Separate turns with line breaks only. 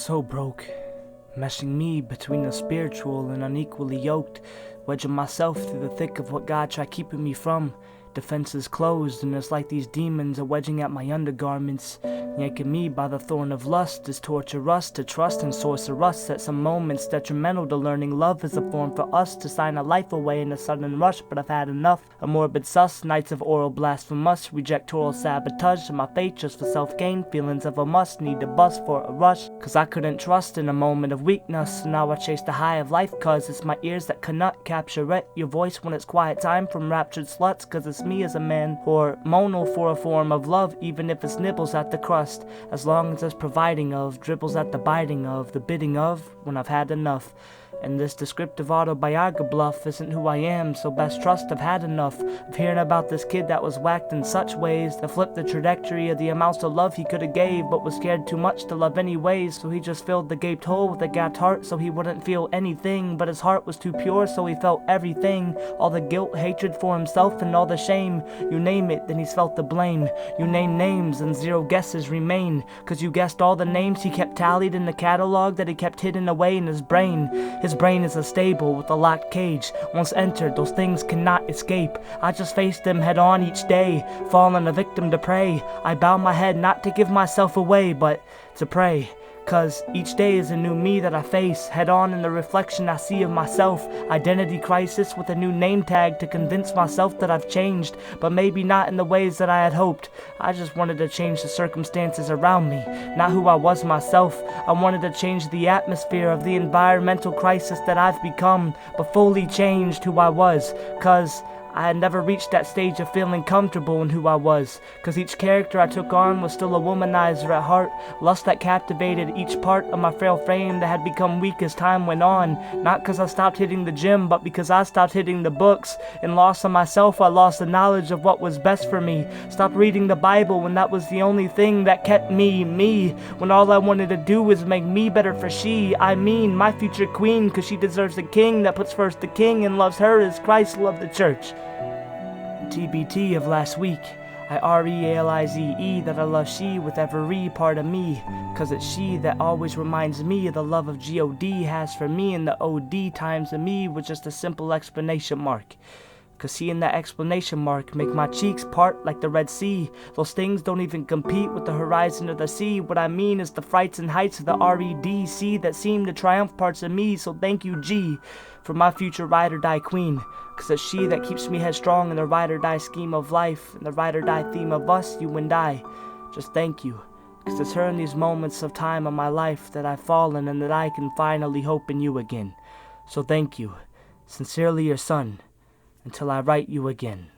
so broke, meshing me between the spiritual and unequally yoked, wedging myself through the thick of what God tried keeping me from. Defenses closed, and it's like these demons are wedging at my undergarments, yanking me by the thorn of lust as torture us to trust and sorcerer us at some moments detrimental to learning love is a form for us to sign a life away in a sudden rush. But I've had enough of morbid sus, nights of oral blasphemous, rejectoral sabotage to my faith just for self-gain, feelings of a must, need to bust for a rush, cause I couldn't trust in a moment of weakness. So now I chase the high of life cause it's my ears that cannot capture it, your voice when it's quiet time from raptured sluts, cause it's me as a man, hormonal for a form of love, even if it's nibbles at the crust, as long as it's providing of, dribbles at the biting of, the bidding of, when I've had enough. And this descriptive autobiography bluff isn't who I am, so best trust I've had enough of hearing about this kid that was whacked in such ways that flipped the trajectory of the amounts of love he could have gave, but was scared too much to love anyways, so he just filled the gaped hole with a gapped heart so he wouldn't feel anything, but his heart was too pure so he felt everything, all the guilt, hatred for himself and all the shame. You name it, then he's felt the blame. You name names and zero guesses remain, cause you guessed all the names he kept tallied in the catalog that he kept hidden away in his brain. His brain is a stable with a locked cage. Once entered, those things cannot escape. I just face them head on each day, falling a victim to prey. I bow my head not to give myself away, but to pray. Cause each day is a new me that I face head on in the reflection I see of myself. Identity crisis with a new name tag to convince myself that I've changed, but maybe not in the ways that I had hoped. I just wanted to change the circumstances around me, not who I was myself. I wanted to change the atmosphere of the environmental crisis that I've become, but fully changed who I was, cause I had never reached that stage of feeling comfortable in who I was, cause each character I took on was still a womanizer at heart, lust that captivated each part of my frail frame that had become weak as time went on, not cause I stopped hitting the gym, but because I stopped hitting the books. In loss of myself, I lost the knowledge of what was best for me, stopped reading the Bible when that was the only thing that kept me, when all I wanted to do was make me better for she, I mean my future queen, cause she deserves a king that puts first the king and loves her as Christ loved the church. TBT of last week, I realize that I love she with every part of me, cause it's she that always reminds me of the love of God has for me, and the OD times of me with just a simple explanation mark. Cause seeing that explanation mark make my cheeks part like the Red Sea. Those things don't even compete with the horizon of the sea. What I mean is the frights and heights of the REDC that seem to triumph parts of me. So thank you G for my future ride or die queen, cause it's she that keeps me headstrong in the ride or die scheme of life, and the ride or die theme of us, you and I. Just thank you, cause it's her in these moments of time of my life that I've fallen and that I can finally hope in you again. So thank you, sincerely your son, until I write you again.